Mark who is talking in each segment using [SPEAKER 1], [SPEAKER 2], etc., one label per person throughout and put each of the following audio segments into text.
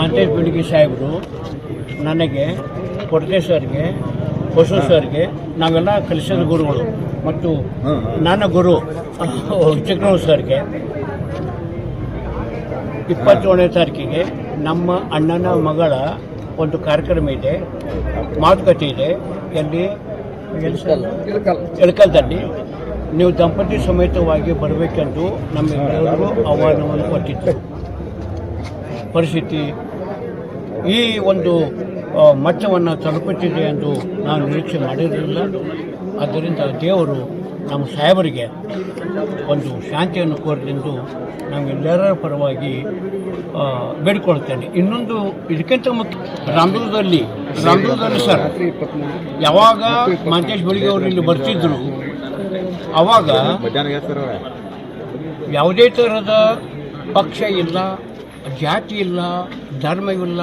[SPEAKER 1] ಮಾಂತೇಶ್ ಬೆಳಗಿ ಸಾಹೇಬರು ನನಗೆ ಕೊಡ್ತೆ ಸರ್ಗೆ ಹೊಸ ಸರ್ಗೆ ನಾವೆಲ್ಲ ಕಲಿಸಿದ ಗುರುಗಳು ಮತ್ತು ನನ್ನ ಗುರು ಚಿಕ್ಕನೂರು ಸರ್ಗೆ 27ನೇ ತಾರೀಕಿಗೆ ನಮ್ಮ ಅಣ್ಣನ ಮಗಳ ಒಂದು ಕಾರ್ಯಕ್ರಮ ಇದೆ, ಮಾತುಕತೆ ಇದೆ. ಎಲ್ಲಿ ಇಳಕಲ್ದಲ್ಲಿ ನೀವು ದಂಪತಿ ಸಮೇತವಾಗಿ ಬರಬೇಕೆಂದು ನಮ್ಮೆಲ್ಲರಿಗೂ ಆಹ್ವಾನವನ್ನು ಕೊಟ್ಟಿತ್ತು. ಪರಿಸ್ಥಿತಿ ಈ ಒಂದು ಮಟ್ಟವನ್ನು ತಲುಪುತ್ತಿದೆ ಎಂದು ನಾನು ನಿರೀಕ್ಷೆ ಮಾಡಿರಲಿಲ್ಲ. ಆದ್ದರಿಂದ ದೇವರು ನಮ್ಮ ಸಾಹೇಬರಿಗೆ ಒಂದು ಶಾಂತಿಯನ್ನು ಕೋರಿದೆಂದು ನಮ್ಮೆಲ್ಲರ ಪರವಾಗಿ ಬೇಡಿಕೊಳ್ತೇನೆ. ಇನ್ನೊಂದು ಇದಕ್ಕಿಂತ ಮುಖ್ಯ, ರಾಮದುರ್ಗದಲ್ಲಿ ಸರ್ ಯಾವಾಗ ಮಾಂತೇಶ್ ಬೆಳಗಿ ಅವರು ಇಲ್ಲಿ ಬರ್ತಿದ್ರು ಆವಾಗ ಯಾವುದೇ ಥರದ ಪಕ್ಷ ಇಲ್ಲ, ಜಾತಿ ಇಲ್ಲ, ಧರ್ಮವಿಲ್ಲ.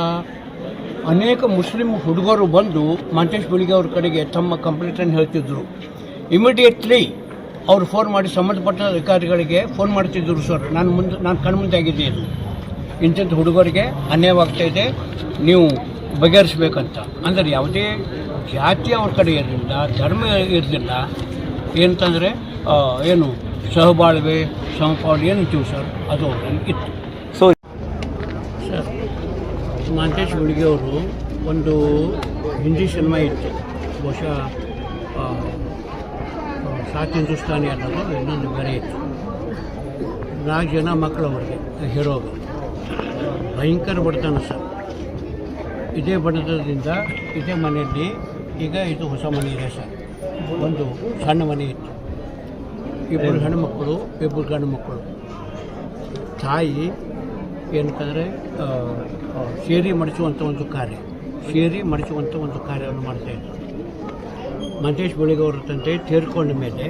[SPEAKER 1] ಅನೇಕ ಮುಸ್ಲಿಂ ಹುಡುಗರು ಬಂದು ಮಾಂತೇಶ್ ಬೆಳಗಿ ಅವ್ರ ಕಡೆಗೆ ತಮ್ಮ ಕಂಪ್ಲೇಂಟನ್ನು ಹೇಳ್ತಿದ್ರು. ಇಮಿಡಿಯೇಟ್ಲಿ ಅವರು ಫೋನ್ ಮಾಡಿ ಸಂಬಂಧಪಟ್ಟ ಅಧಿಕಾರಿಗಳಿಗೆ ಫೋನ್ ಮಾಡ್ತಿದ್ರು. ಸರ್ ನಾನು ಕಣ್ಮುಂದೆ ಆಗಿದೆ, ಇದು ಇಂಥದ್ದು ಹುಡುಗರಿಗೆ ಅನ್ಯಾಯವಾಗ್ತಾ ಇದೆ, ನೀವು ಬಗೆಹರಿಸ್ಬೇಕಂತ. ಅಂದರೆ ಯಾವುದೇ ಜಾತಿ ಅವ್ರ ಕಡೆ ಇರಲಿಲ್ಲ, ಧರ್ಮ ಇರಲಿಲ್ಲ. ಏನಂತಂದರೆ ಏನು ಸಹಬಾಳ್ವೆ ಸಮಪಾಲು ಏನಂತೀವಿ ಸರ್, ಅದು ಅವರಲ್ಲಿ ಇತ್ತು. ಸರ್ ಮಾಂತೇಶ್ ಬೆಳಗಿ ಅವರು ಒಂದು ಹಿಂದಿ ಸಿನಿಮಾ ಇತ್ತು, ಬಹುಶಃ ಸಾತ್ ಹಿಂದೂಸ್ತಾನಿ ಅನ್ನೋದು, ಇನ್ನೊಂದು ಬೇರೆ ಇತ್ತು. 4 ಜನ ಮಕ್ಕಳವ್ರಿಗೆ ಹೀರೋಗೆ ಭಯಂಕರ ಬಡತನ ಸರ್. ಇದೇ ಬಡತನದಿಂದ ಇದೇ ಮನೆಯಲ್ಲಿ ಈಗ ಇದು ಹೊಸ ಮನೆ ಇದೆ ಸರ್. ಒಂದು ಸಣ್ಣ ಮನೆ ಇತ್ತು, 2 ಹೆಣ್ಣು ಮಕ್ಕಳು 2 ಗಂಡು ಮಕ್ಕಳು. ತಾಯಿ ಏನಕ್ಕಂದರೆ ಶೇರಿ ಮಡಿಸುವಂಥ ಒಂದು ಕಾರ್ಯವನ್ನು ಮಾಡ್ತಾಯಿದ್ರು. ಮಾಂತೇಶ್ ಬೆಳಗಿ ಅವರ ತಂದೆ ತೀರ್ಕೊಂಡ ಮೇಲೆ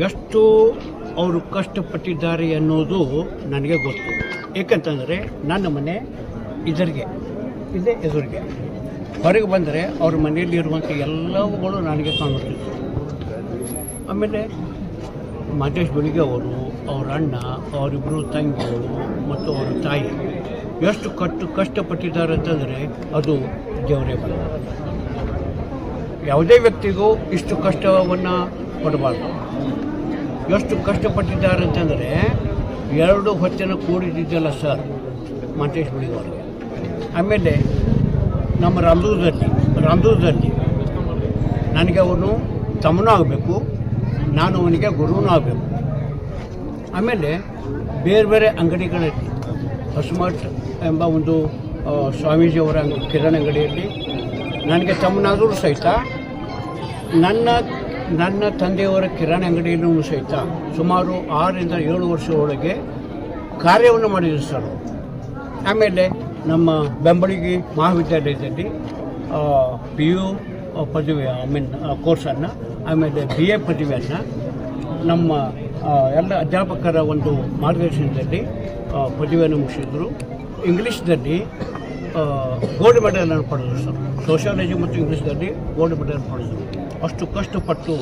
[SPEAKER 1] ಎಷ್ಟು ಅವರು ಕಷ್ಟಪಟ್ಟಿದ್ದಾರೆ ಅನ್ನೋದು ನನಗೆ ಗೊತ್ತು. ಏಕೆಂತಂದರೆ ನನ್ನ ಮನೆ ಇದೇ ಎದುರಿಗೆ, ಹೊರಗೆ ಬಂದರೆ ಅವ್ರ ಮನೆಯಲ್ಲಿ ಇರುವಂಥ ಎಲ್ಲವುಗಳು ನನಗೆ ಕಾಣಿಸ್ತಿತ್ತು. ಆಮೇಲೆ ಮಾಂತೇಶ್ ಬೆಳಗಿ ಅವರು, ಅವ್ರ ಅಣ್ಣ, ಅವರಿಬ್ಬರು ತಂಗಿಗಳು ಮತ್ತು ಅವರ ತಾಯಿ ಎಷ್ಟು ಕಷ್ಟಪಟ್ಟಿದ್ದಾರೆ ಅಂತಂದರೆ ಅದು ದೇವರೇ ಬಲ್ಲ. ಯಾವುದೇ ವ್ಯಕ್ತಿಗೂ ಇಷ್ಟು ಕಷ್ಟವನ್ನು ಕೊಡಬಾರ್ದು. ಎಷ್ಟು ಕಷ್ಟಪಟ್ಟಿದ್ದಾರೆ ಅಂತಂದರೆ 2 ಹೊತ್ತಿನ ಕೂಡಿದ್ದಿದ್ದಲ್ಲ ಸರ್ ಮಾಂತೇಶ್ ಬೆಳಗಿ ಅವರಿಗೆ. ಆಮೇಲೆ ನಮ್ಮ ರಾಮದುರ್ಗದಲ್ಲಿ ನನಗೆ ಅವನು ತಮ್ಮನೂ ಆಗಬೇಕು, ನಾನು ಅವನಿಗೆ ಗುರುವೂ ಆಗಬೇಕು. ಆಮೇಲೆ ಬೇರೆ ಬೇರೆ ಅಂಗಡಿಗಳಲ್ಲಿ ಹಸುಮಠ್ ಎಂಬ ಒಂದು ಸ್ವಾಮೀಜಿಯವರ ಕಿರಾಣ ಅಂಗಡಿಯಲ್ಲಿ ನನಗೆ ತಮ್ಮನಾದರೂ ಸಹಿತ ನನ್ನ ತಂದೆಯವರ ಕಿರಾಣಿ ಅಂಗಡಿಯಲ್ಲೂ ಸಹಿತ ಸುಮಾರು 6 ರಿಂದ 7 ವರ್ಷದೊಳಗೆ ಕಾರ್ಯವನ್ನು ಮಾಡಿದರು ಸರ್. ಆಮೇಲೆ ನಮ್ಮ ಬೆಂಬಳಿಗೆ ಮಹಾವಿದ್ಯಾಲಯದಲ್ಲಿ PU ಪದವಿ ಕೋರ್ಸನ್ನು, ಆಮೇಲೆ BA ಪದವಿಯನ್ನು ನಮ್ಮ ಎಲ್ಲ ಅಧ್ಯಾಪಕರ ಒಂದು ಮಾರ್ಗದರ್ಶನದಲ್ಲಿ ಪದವಿಯನ್ನು ಮುಗಿಸಿದ್ರು. ಇಂಗ್ಲೀಷ್ದಲ್ಲಿ ಗೋಲ್ಡ್ ಮೆಡಲನ್ನು ಪಡೆದರು ಸರ್. ಸೋಷಿಯಾಲಜಿ ಮತ್ತು ಇಂಗ್ಲೀಷ್ದಲ್ಲಿ ಗೋಲ್ಡ್ ಮೆಡಲ್ ಪಡೆದರು. ಅಷ್ಟು ಕಷ್ಟಪಟ್ಟು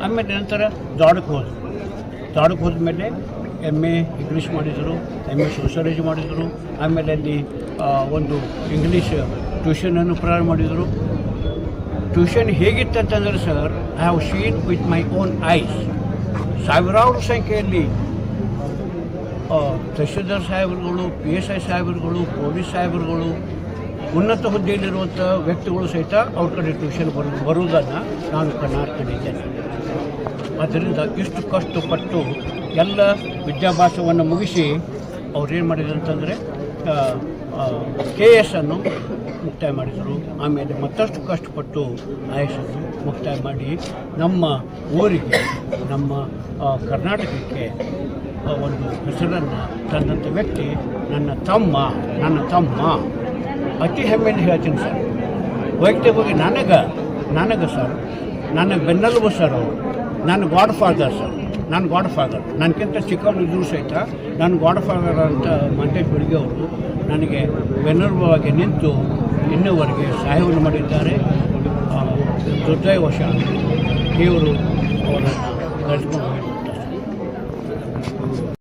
[SPEAKER 1] ಆಮೇಲೆ ನಂತರ ಧಾರವಾಡಕ್ಕೆ ಹೋದ್ಮೇಲೆ MA ಇಂಗ್ಲೀಷ್ ಮಾಡಿದರು, MA ಸೋಷಿಯಾಲಜಿ ಮಾಡಿದರು. ಆಮೇಲೆ ಅಲ್ಲಿ ಒಂದು ಇಂಗ್ಲೀಷ್ ಟ್ಯೂಷನನ್ನು ಪ್ರಾರಂಭ ಮಾಡಿದರು. ಟ್ಯೂಷನ್ ಹೇಗಿತ್ತಂತಂದರೆ sir, I have seen with my own eyes. ಸಾವಿರಾರು ಸಂಖ್ಯೆಯಲ್ಲಿ ತಹಶೀಲ್ದಾರ್ ಸಾಹೇಬರುಗಳು, PSI ಸಾಹೇಬರುಗಳು, ಪೊಲೀಸ್ ಸಾಹೇಬರುಗಳು, ಉನ್ನತ ಹುದ್ದೆಯಲ್ಲಿರುವಂಥ ವ್ಯಕ್ತಿಗಳು ಸಹಿತ ಅವ್ರ ಕಡೆ ಟ್ಯೂಷನ್ ಬರುವುದನ್ನು ನಾನು ಕಂಡಿದ್ದೇನೆ. ಆದ್ದರಿಂದ ಇಷ್ಟು ಕಷ್ಟಪಟ್ಟು ಎಲ್ಲ ವಿದ್ಯಾಭ್ಯಾಸವನ್ನು ಮುಗಿಸಿ ಅವ್ರೇನು ಮಾಡಿದ್ರು ಅಂತಂದರೆ KS ಅನ್ನು ಮುಕ್ತಾಯ ಮಾಡಿದರು. ಆಮೇಲೆ ಮತ್ತಷ್ಟು ಕಷ್ಟಪಟ್ಟು IAS ಅನ್ನು ಮುಕ್ತಾಯ ಮಾಡಿ ನಮ್ಮ ಊರಿಗೆ, ನಮ್ಮ ಕರ್ನಾಟಕಕ್ಕೆ ಒಂದು ಹೆಸರನ್ನು ತಂದಂಥ ವ್ಯಕ್ತಿ ನನ್ನ ತಮ್ಮ. ಅತಿ ಹೆಮ್ಮೆಯಿಂದ ಹೇಳ್ತೀನಿ ಸರ್. ವೈಯಕ್ತಿಕವಾಗಿ ನನಗೆ ಸರ್, ನನಗೆ ಬೆನ್ನೆಲುಬು ಸರ್ ಅವರು. ನನ್ನ ಗಾಡ್ ಫಾದರ್ ಸರ್, ನನಗಿಂತ ಚಿಕ್ಕವನಿದ್ರೂ ಸಹಿತ ನನ್ನ ಗಾಡ್ ಫಾದರ್ ಅಂತ ಮಾಂತೇಶ್ ಬೆಳಗಿ ಅವರು ನನಗೆ ಬೆನ್ನೆಲುಬಾಗಿ ನಿಂತು ಇನ್ನೂವರೆಗೆ ಸಹಾಯವನ್ನು ಮಾಡಿದ್ದಾರೆ. ದುರ್ದೈವಶ ದೇವರು ಅವರನ್ನು ಕಳಿಸ್ಕೊಂಡು